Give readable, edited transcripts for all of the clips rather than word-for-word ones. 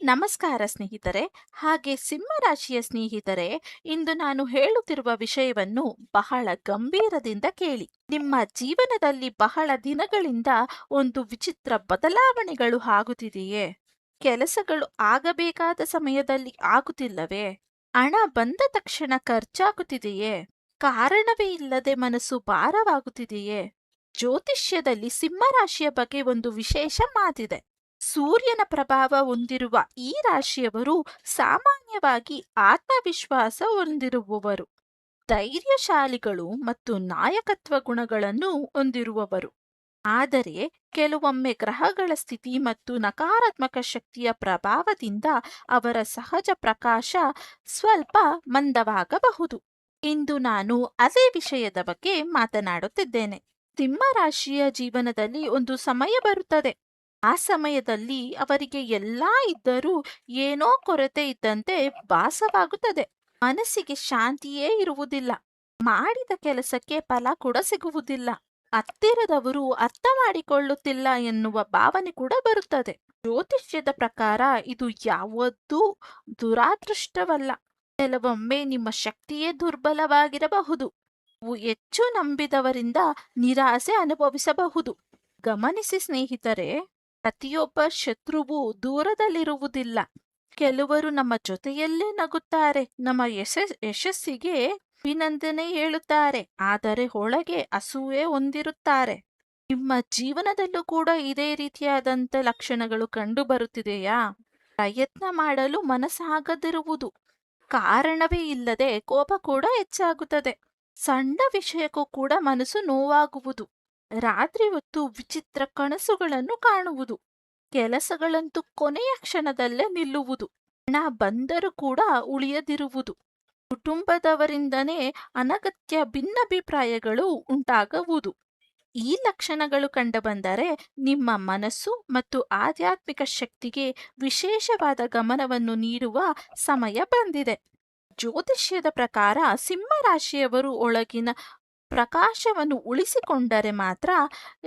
ನಮಸ್ಕಾರ ಸ್ನೇಹಿತರೆ. ಹಾಗೆ ಸಿಂಹರಾಶಿಯ ಸ್ನೇಹಿತರೆ, ಇಂದು ನಾನು ಹೇಳುತ್ತಿರುವ ವಿಷಯವನ್ನು ಬಹಳ ಗಂಭೀರದಿಂದ ಕೇಳಿ. ನಿಮ್ಮ ಜೀವನದಲ್ಲಿ ಬಹಳ ದಿನಗಳಿಂದ ಒಂದು ವಿಚಿತ್ರ ಬದಲಾವಣೆಗಳು ಆಗುತ್ತಿದೆಯೇ? ಕೆಲಸಗಳು ಆಗಬೇಕಾದ ಸಮಯದಲ್ಲಿ ಆಗುತ್ತಿಲ್ಲವೇ? ಹಣ ಬಂದ ತಕ್ಷಣ ಖರ್ಚಾಗುತ್ತಿದೆಯೇ? ಕಾರಣವೇ ಇಲ್ಲದೆ ಮನಸ್ಸು ಭಾರವಾಗುತ್ತಿದೆಯೇ? ಜ್ಯೋತಿಷ್ಯದಲ್ಲಿ ಸಿಂಹರಾಶಿಯ ಬಗ್ಗೆ ಒಂದು ವಿಶೇಷ ಮಾತಿದೆ. ಸೂರ್ಯನ ಪ್ರಭಾವ ಹೊಂದಿರುವ ಈ ರಾಶಿಯವರು ಸಾಮಾನ್ಯವಾಗಿ ಆತ್ಮವಿಶ್ವಾಸ ಹೊಂದಿರುವವರು, ಧೈರ್ಯಶಾಲಿಗಳು ಮತ್ತು ನಾಯಕತ್ವ ಗುಣಗಳನ್ನು ಹೊಂದಿರುವವರು. ಆದರೆ ಕೆಲವೊಮ್ಮೆ ಗ್ರಹಗಳ ಸ್ಥಿತಿ ಮತ್ತು ನಕಾರಾತ್ಮಕ ಶಕ್ತಿಯ ಪ್ರಭಾವದಿಂದ ಅವರ ಸಹಜ ಪ್ರಕಾಶ ಸ್ವಲ್ಪ ಮಂದವಾಗಬಹುದು. ಇಂದು ನಾನು ಅದೇ ವಿಷಯದ ಬಗ್ಗೆ ಮಾತನಾಡುತ್ತಿದ್ದೇನೆ. ಸಿಂಹರಾಶಿಯ ಜೀವನದಲ್ಲಿ ಒಂದು ಸಮಯ ಬರುತ್ತದೆ. ಆ ಸಮಯದಲ್ಲಿ ಅವರಿಗೆ ಎಲ್ಲಾ ಇದ್ದರೂ ಏನೋ ಕೊರತೆ ಇದ್ದಂತೆ ಭಾಸವಾಗುತ್ತದೆ. ಮನಸ್ಸಿಗೆ ಶಾಂತಿಯೇ ಇರುವುದಿಲ್ಲ. ಮಾಡಿದ ಕೆಲಸಕ್ಕೆ ಫಲ ಕೂಡ ಸಿಗುವುದಿಲ್ಲ. ಹತ್ತಿರದವರು ಅರ್ಥ ಮಾಡಿಕೊಳ್ಳುತ್ತಿಲ್ಲ ಎನ್ನುವ ಭಾವನೆ ಕೂಡ ಬರುತ್ತದೆ. ಜ್ಯೋತಿಷ್ಯದ ಪ್ರಕಾರ ಇದು ಯಾವತ್ತೂ ದುರಾದೃಷ್ಟವಲ್ಲ. ಕೆಲವೊಮ್ಮೆ ನಿಮ್ಮ ಶಕ್ತಿಯೇ ದುರ್ಬಲವಾಗಿರಬಹುದು. ನೀವು ಹೆಚ್ಚು ನಂಬಿದವರಿಂದ ನಿರಾಸೆ ಅನುಭವಿಸಬಹುದು. ಗಮನಿಸಿ ಸ್ನೇಹಿತರೆ, ಪ್ರತಿಯೊಬ್ಬ ಶತ್ರುವು ದೂರದಲ್ಲಿರುವುದಿಲ್ಲ. ಕೆಲವರು ನಮ್ಮ ಜೊತೆಯಲ್ಲೇ ನಗುತ್ತಾರೆ, ನಮ್ಮ ಯಶಸ್ಸಿಗೆ ಅಭಿನಂದನೆ ಹೇಳುತ್ತಾರೆ, ಆದರೆ ಒಳಗೆ ಅಸೂಯೆ ಹೊಂದಿರುತ್ತಾರೆ. ನಿಮ್ಮ ಜೀವನದಲ್ಲೂ ಕೂಡ ಇದೇ ರೀತಿಯಾದಂಥ ಲಕ್ಷಣಗಳು ಕಂಡು ಬರುತ್ತಿದೆಯಾ? ಪ್ರಯತ್ನ ಮಾಡಲು ಮನಸ್ಸಾಗದಿರುವುದು, ಕಾರಣವೇ ಇಲ್ಲದೆ ಕೋಪ ಕೂಡ ಹೆಚ್ಚಾಗುತ್ತದೆ. ಸಣ್ಣ ವಿಷಯಕ್ಕೂ ಕೂಡ ಮನಸ್ಸು ನೋವಾಗುವುದು. ರಾತ್ರಿ ಹೊತ್ತು ವಿಚಿತ್ರ ಕನಸುಗಳನ್ನು ಕಾಣುವುದು. ಕೆಲಸಗಳಂತೂ ಕೊನೆಯ ಕ್ಷಣದಲ್ಲೇ ನಿಲ್ಲುವುದು. ಹಣ ಬಂದರೂ ಕೂಡ ಉಳಿಯದಿರುವುದು. ಕುಟುಂಬದವರಿಂದನೇ ಅನಗತ್ಯ ಭಿನ್ನಾಭಿಪ್ರಾಯಗಳು ಉಂಟಾಗುವುದು. ಈ ಲಕ್ಷಣಗಳು ಕಂಡುಬಂದರೆ ನಿಮ್ಮ ಮನಸ್ಸು ಮತ್ತು ಆಧ್ಯಾತ್ಮಿಕ ಶಕ್ತಿಗೆ ವಿಶೇಷವಾದ ಗಮನವನ್ನು ನೀಡುವ ಸಮಯ ಬಂದಿದೆ. ಜ್ಯೋತಿಷ್ಯದ ಪ್ರಕಾರ ಸಿಂಹರಾಶಿಯವರು ಒಳಗಿನ ಪ್ರಕಾಶವನ್ನು ಉಳಿಸಿಕೊಂಡರೆ ಮಾತ್ರ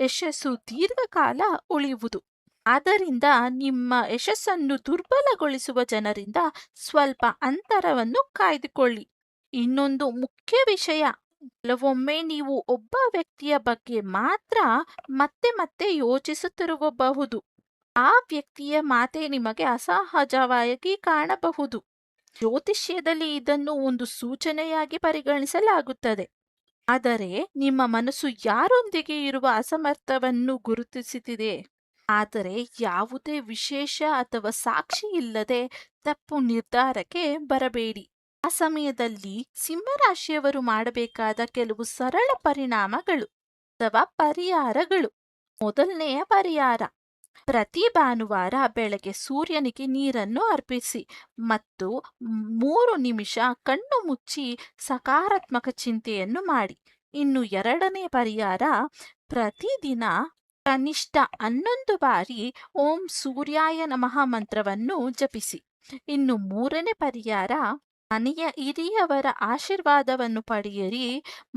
ಯಶಸ್ಸು ದೀರ್ಘಕಾಲ ಉಳಿಯುವುದು. ಆದ್ದರಿಂದ ನಿಮ್ಮ ಯಶಸ್ಸನ್ನು ದುರ್ಬಲಗೊಳಿಸುವ ಜನರಿಂದ ಸ್ವಲ್ಪ ಅಂತರವನ್ನು ಕಾಯ್ದುಕೊಳ್ಳಿ. ಇನ್ನೊಂದು ಮುಖ್ಯ ವಿಷಯ, ಕೆಲವೊಮ್ಮೆ ನೀವು ಒಬ್ಬ ವ್ಯಕ್ತಿಯ ಬಗ್ಗೆ ಮಾತ್ರ ಮತ್ತೆ ಮತ್ತೆ ಯೋಚಿಸುತ್ತಿರಬಹುದು. ಆ ವ್ಯಕ್ತಿಯ ಮಾತೇ ನಿಮಗೆ ಅಸಹಜವಾಗಿ ಕಾಣಬಹುದು. ಜ್ಯೋತಿಷ್ಯದಲ್ಲಿ ಇದನ್ನು ಒಂದು ಸೂಚನೆಯಾಗಿ ಪರಿಗಣಿಸಲಾಗುತ್ತದೆ. ಆದರೆ ನಿಮ್ಮ ಮನಸ್ಸು ಯಾರೊಂದಿಗೆ ಇರುವ ಅಸಮರ್ಥವನ್ನು ಗುರುತಿಸುತ್ತಿದೆ. ಆದರೆ ಯಾವುದೇ ವಿಶೇಷ ಅಥವಾ ಸಾಕ್ಷಿ ಇಲ್ಲದೆ ತಪ್ಪು ನಿರ್ಧಾರಕ್ಕೆ ಬರಬೇಡಿ. ಆ ಸಮಯದಲ್ಲಿ ಸಿಂಹರಾಶಿಯವರು ಮಾಡಬೇಕಾದ ಕೆಲವು ಸರಳ ಪರಿಣಾಮಗಳು ಅಥವಾ ಪರಿಹಾರಗಳು. ಮೊದಲನೆಯ ಪರಿಹಾರ, ಪ್ರತಿ ಭಾನುವಾರ ಬೆಳಗ್ಗೆ ಸೂರ್ಯನಿಗೆ ನೀರನ್ನು ಅರ್ಪಿಸಿ ಮತ್ತು 3 ನಿಮಿಷ ಕಣ್ಣು ಮುಚ್ಚಿ ಸಕಾರಾತ್ಮಕ ಚಿಂತೆಯನ್ನು ಮಾಡಿ. ಇನ್ನು ಎರಡನೇ ಪರಿಹಾರ, ಪ್ರತಿದಿನ ಕನಿಷ್ಠ 11 ಬಾರಿ ಓಂ ಸೂರ್ಯಾಯ ನಮಃ ಮಂತ್ರವನ್ನು ಜಪಿಸಿ. ಇನ್ನು ಮೂರನೇ ಪರಿಹಾರ, ಮನೆಯ ಹಿರಿಯವರ ಆಶೀರ್ವಾದವನ್ನು ಪಡೆಯಿರಿ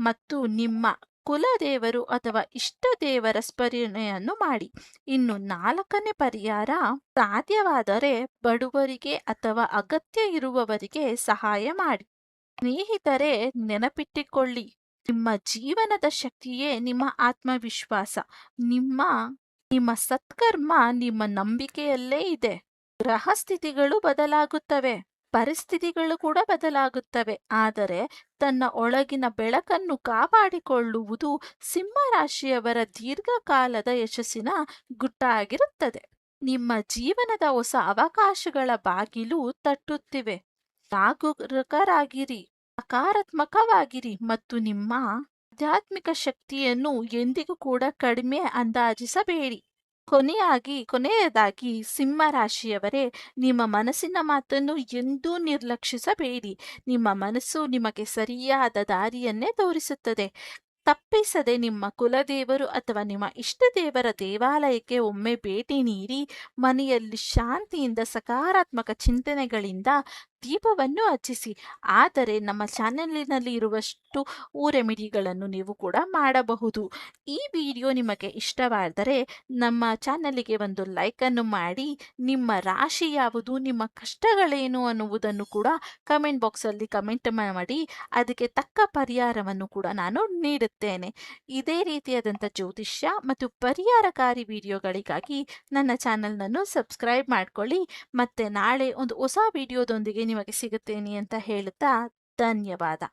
ಮತ್ತು ನಿಮ್ಮ ಕುಲದೇವರು ಅಥವಾ ಇಷ್ಟ ದೇವರ ಸ್ಮರಣೆಯನ್ನು ಮಾಡಿ. ಇನ್ನು ನಾಲ್ಕನೇ ಪರಿಹಾರ, ಸಾಧ್ಯವಾದರೆ ಬಡವರಿಗೆ ಅಥವಾ ಅಗತ್ಯ ಇರುವವರಿಗೆ ಸಹಾಯ ಮಾಡಿ. ಸ್ನೇಹಿತರೆ, ನೆನಪಿಟ್ಟುಕೊಳ್ಳಿ, ನಿಮ್ಮ ಜೀವನದ ಶಕ್ತಿಯೇ ನಿಮ್ಮ ಆತ್ಮವಿಶ್ವಾಸ. ನಿಮ್ಮ ಸತ್ಕರ್ಮ ನಿಮ್ಮ ನಂಬಿಕೆಯಲ್ಲೇ ಇದೆ. ಗ್ರಹ ಸ್ಥಿತಿಗಳು ಬದಲಾಗುತ್ತವೆ, ಪರಿಸ್ಥಿತಿಗಳು ಕೂಡ ಬದಲಾಗುತ್ತವೆ, ಆದರೆ ತನ್ನ ಒಳಗಿನ ಬೆಳಕನ್ನು ಕಾಪಾಡಿಕೊಳ್ಳುವುದು ಸಿಂಹರಾಶಿಯವರ ದೀರ್ಘಕಾಲದ ಯಶಸ್ಸಿನ ಗುಟ್ಟಾಗಿರುತ್ತದೆ. ನಿಮ್ಮ ಜೀವನದ ಹೊಸ ಅವಕಾಶಗಳ ಬಾಗಿಲು ತಟ್ಟುತ್ತಿವೆ. ಜಾಗರೂಕರಾಗಿರಿ, ಸಕಾರಾತ್ಮಕವಾಗಿರಿ ಮತ್ತು ನಿಮ್ಮ ಆಧ್ಯಾತ್ಮಿಕ ಶಕ್ತಿಯನ್ನು ಎಂದಿಗೂ ಕೂಡ ಕಡಿಮೆ ಅಂದಾಜಿಸಬೇಡಿ. ಕೊನೆಯದಾಗಿ ಸಿಂಹರಾಶಿಯವರೇ, ನಿಮ್ಮ ಮನಸ್ಸಿನ ಮಾತನ್ನು ಎಂದೂ ನಿರ್ಲಕ್ಷಿಸಬೇಡಿ. ನಿಮ್ಮ ಮನಸ್ಸು ನಿಮಗೆ ಸರಿಯಾದ ದಾರಿಯನ್ನೇ ತೋರಿಸುತ್ತದೆ. ತಪ್ಪಿಸದೆ ನಿಮ್ಮ ಕುಲದೇವರು ಅಥವಾ ನಿಮ್ಮ ಇಷ್ಟ ದೇವರ ದೇವಾಲಯಕ್ಕೆ ಒಮ್ಮೆ ಭೇಟಿ ನೀಡಿ. ಮನೆಯಲ್ಲಿ ಶಾಂತಿಯಿಂದ ಸಕಾರಾತ್ಮಕ ಚಿಂತನೆಗಳಿಂದ ದೀಪವನ್ನು ಹಚ್ಚಿಸಿ. ಆದರೆ ನಮ್ಮ ಚಾನೆಲಿನಲ್ಲಿ ಇರುವಷ್ಟು ರೆಮಿಡಿಗಳನ್ನು ನೀವು ಕೂಡ ಮಾಡಬಹುದು. ಈ ವಿಡಿಯೋ ನಿಮಗೆ ಇಷ್ಟವಾದರೆ ನಮ್ಮ ಚಾನಲಿಗೆ ಒಂದು ಲೈಕನ್ನು ಮಾಡಿ, ನಿಮ್ಮ ರಾಶಿ ಯಾವುದು, ನಿಮ್ಮ ಕಷ್ಟಗಳೇನು ಅನ್ನುವುದನ್ನು ಕೂಡ ಕಮೆಂಟ್ ಬಾಕ್ಸಲ್ಲಿ ಕಮೆಂಟ್ ಮಾಡಿ, ಅದಕ್ಕೆ ತಕ್ಕ ಪರಿಹಾರವನ್ನು ಕೂಡ ನಾನು ನೀಡುತ್ತೇನೆ. ಇದೇ ರೀತಿಯಾದಂಥ ಜ್ಯೋತಿಷ್ಯ ಮತ್ತು ಪರಿಹಾರಕಾರಿ ವಿಡಿಯೋಗಳಿಗಾಗಿ ನನ್ನ ಚಾನಲ್ನನ್ನು ಸಬ್ಸ್ಕ್ರೈಬ್ ಮಾಡ್ಕೊಳ್ಳಿ. ಮತ್ತೆ ನಾಳೆ ಒಂದು ಹೊಸ ವಿಡಿಯೋದೊಂದಿಗೆ ನಿಮಗೆ ಸಿಗುತ್ತೇನೆ ಅಂತ ಹೇಳುತ್ತಾ ಧನ್ಯವಾದ.